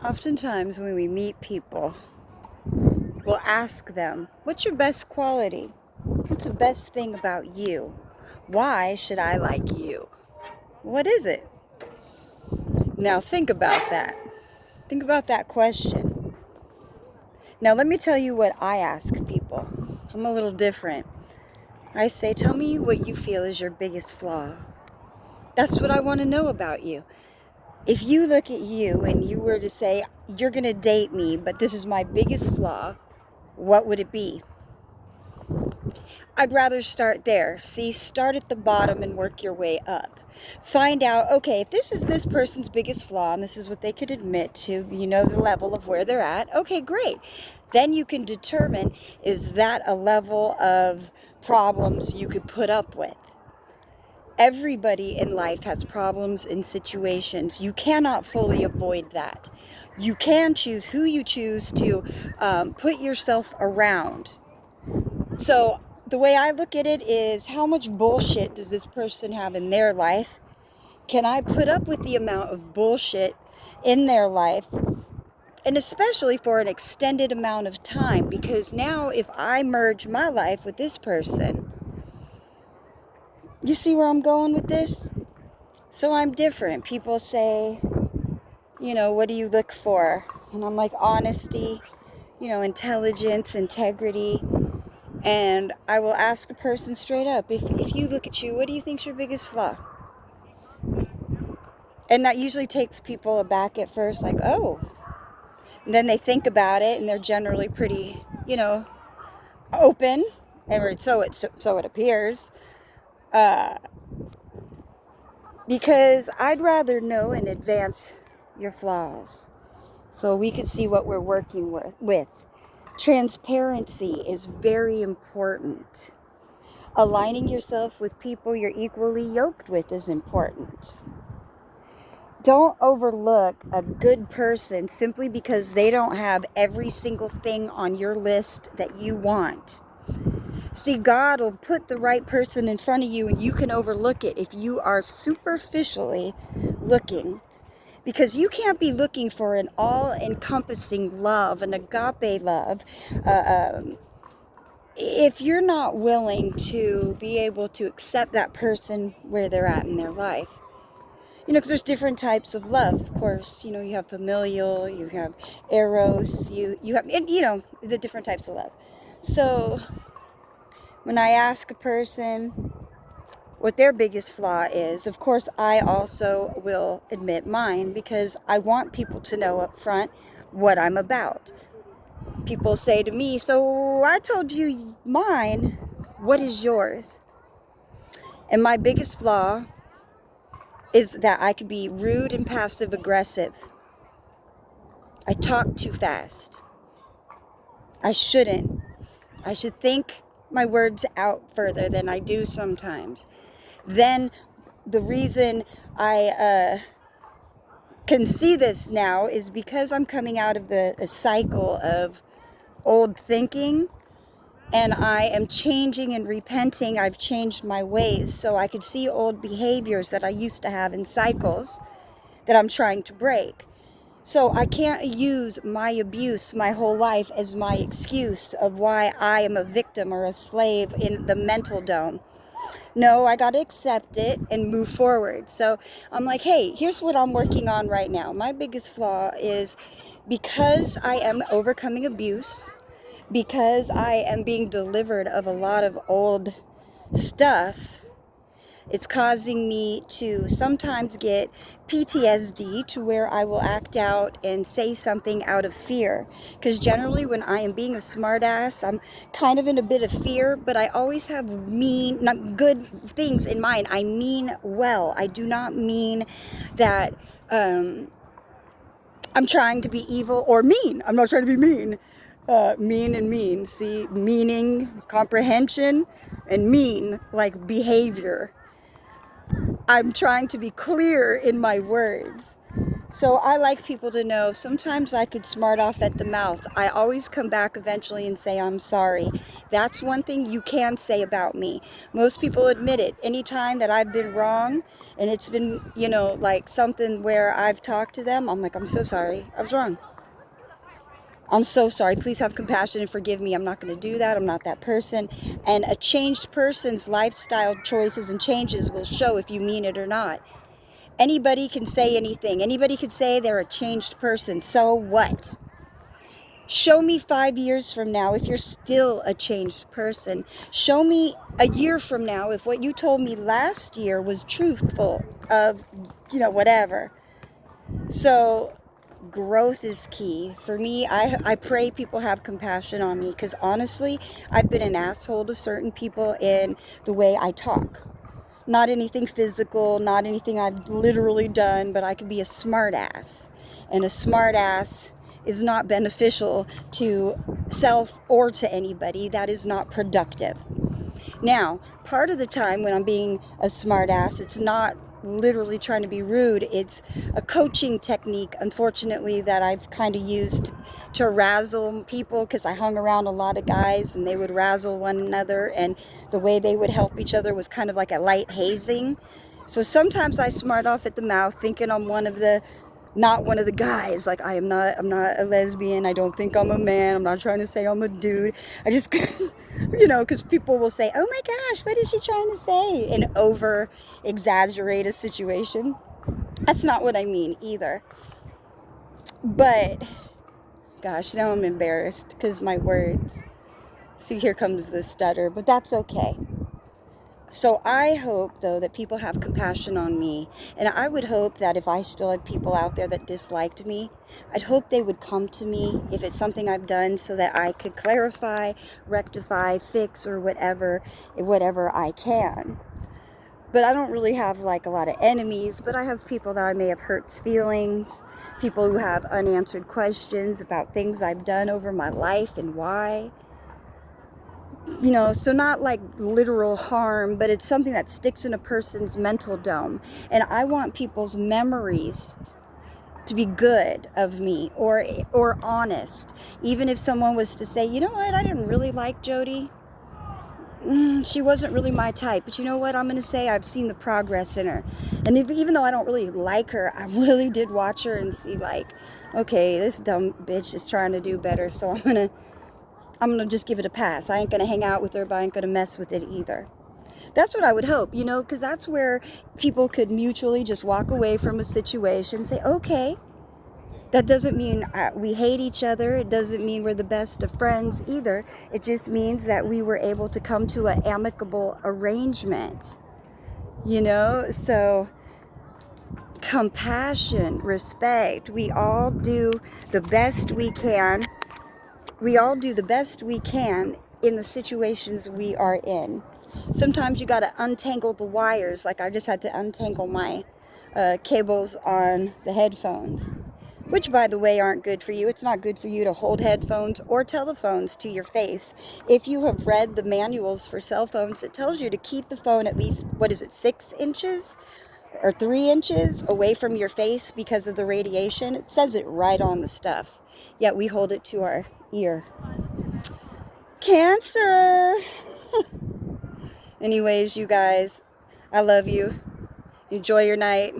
Oftentimes when we meet people, we'll ask them, what's your best quality? What's the best thing about you? Why should I like you? What is it? Now think about that. Think about that question. Now let me tell you what I ask people. I'm a little different. I say, tell me what you feel is your biggest flaw. That's what I want to know about you. If you look at you and you were to say, you're going to date me, but this is my biggest flaw, what would it be? I'd rather start there. See, start at the bottom and work your way up. Find out, okay, if this is this person's biggest flaw and this is what they could admit to, you know, the level of where they're at, okay, great. Then you can determine, is that a level of problems you could put up with? Everybody in life has problems and situations. You cannot fully avoid that. You can choose who you choose to put yourself around. So the way I look at it is, how much bullshit does this person have in their life? Can I put up with the amount of bullshit in their life? And especially for an extended amount of time, because now if I merge my life with this person, you see where I'm going with this? So I'm different. People say, you know, what do you look for? And I'm like, honesty, you know, intelligence, integrity. And I will ask a person straight up, if you look at you, what do you think's your biggest flaw? And that usually takes people aback at first, like, oh. And then they think about it, and they're generally pretty, you know, open, or so it appears. Uh, because I'd rather know in advance your flaws, so we can see what we're working with. Transparency is very important. Aligning yourself with people you're equally yoked with is important. Don't overlook a good person simply because they don't have every single thing on your list that you want. See, God will put the right person in front of you and you can overlook it if you are superficially looking. Because you can't be looking for an all-encompassing love, an agape love, if you're not willing to be able to accept that person where they're at in their life. You know, because there's different types of love, of course. You know, you have familial, you have eros, you have, and, you know, the different types of love. So when I ask a person what their biggest flaw is, of course, I also will admit mine, because I want people to know up front what I'm about. People say to me, so I told you mine, what is yours? And my biggest flaw is that I could be rude and passive aggressive. I talk too fast. I shouldn't. I should think my words out further than I do sometimes. Then the reason I can see this now is because I'm coming out of a cycle of old thinking, and I am changing and repenting. I've changed my ways, so I could see old behaviors that I used to have in cycles that I'm trying to break. So I can't use my abuse my whole life as my excuse of why I am a victim or a slave in the mental dome. No, I got to accept it and move forward. So I'm like, hey, here's what I'm working on right now. My biggest flaw is, because I am overcoming abuse, because I am being delivered of a lot of old stuff, it's causing me to sometimes get PTSD, to where I will act out and say something out of fear. Because generally when I am being a smartass, I'm kind of in a bit of fear, but I always have not good things in mind. I mean well. I do not mean that I'm trying to be evil or mean. I'm not trying to be mean. Mean and mean. See, meaning, comprehension, and mean, like behavior. I'm trying to be clear in my words. So I like people to know sometimes I could smart off at the mouth. I always come back eventually and say, I'm sorry. That's one thing you can say about me. Most people admit it. Anytime that I've been wrong and it's been, like something where I've talked to them, I'm like, I'm so sorry. I was wrong. I'm so sorry. Please have compassion and forgive me. I'm not going to do that. I'm not that person. And a changed person's lifestyle choices and changes will show if you mean it or not. Anybody can say anything. Anybody could say they're a changed person. So what? Show me 5 years from now if you're still a changed person. Show me a year from now if what you told me last year was truthful of, whatever. So growth is key. For me, I pray people have compassion on me because honestly, I've been an asshole to certain people in the way I talk. Not anything physical, not anything I've literally done, but I could be a smart ass. And a smart ass is not beneficial to self or to anybody. That is not productive. Now, part of the time when I'm being a smart ass, it's not literally trying to be rude. It's a coaching technique, unfortunately, that I've kind of used to razzle people because I hung around a lot of guys and they would razzle one another, and the way they would help each other was kind of like a light hazing. So sometimes I smart off at the mouth thinking I'm not one of the guys. Like I'm not a lesbian. I don't think I'm a man. I'm not trying to say I'm a dude. I just because people will say, oh my gosh, what is she trying to say, and over exaggerate a situation. That's not what I mean either. But gosh, now I'm embarrassed because my words. See, here comes the stutter, but that's okay. So I hope, though, that people have compassion on me. And I would hope that if I still had people out there that disliked me, I'd hope they would come to me if it's something I've done so that I could clarify, rectify, fix, or whatever I can. But I don't really have like a lot of enemies, but I have people that I may have hurt's feelings, people who have unanswered questions about things I've done over my life and why. So not like literal harm, but it's something that sticks in a person's mental dome. And I want people's memories to be good of me or honest. Even if someone was to say, you know what, I didn't really like Jody. She wasn't really my type, but you know what? I'm going to say I've seen the progress in her. And even though I don't really like her, I really did watch her and see like, okay, this dumb bitch is trying to do better. So I'm gonna just give it a pass. I ain't gonna hang out with her, but I ain't gonna mess with it either. That's what I would hope, because that's where people could mutually just walk away from a situation and say, okay, that doesn't mean we hate each other. It doesn't mean we're the best of friends either. It just means that we were able to come to an amicable arrangement, So compassion, respect, we all do the best we can. We all do the best we can in the situations we are in. Sometimes you got to untangle the wires, like I just had to untangle my cables on the headphones, which by the way aren't good for you. It's not good for you to hold headphones or telephones to your face. If you have read the manuals for cell phones, it tells you to keep the phone at least, 6 inches or 3 inches away from your face because of the radiation. It says it right on the stuff, yet we hold it to our ear. Cancer. Anyways, you guys, I love you. Enjoy your night.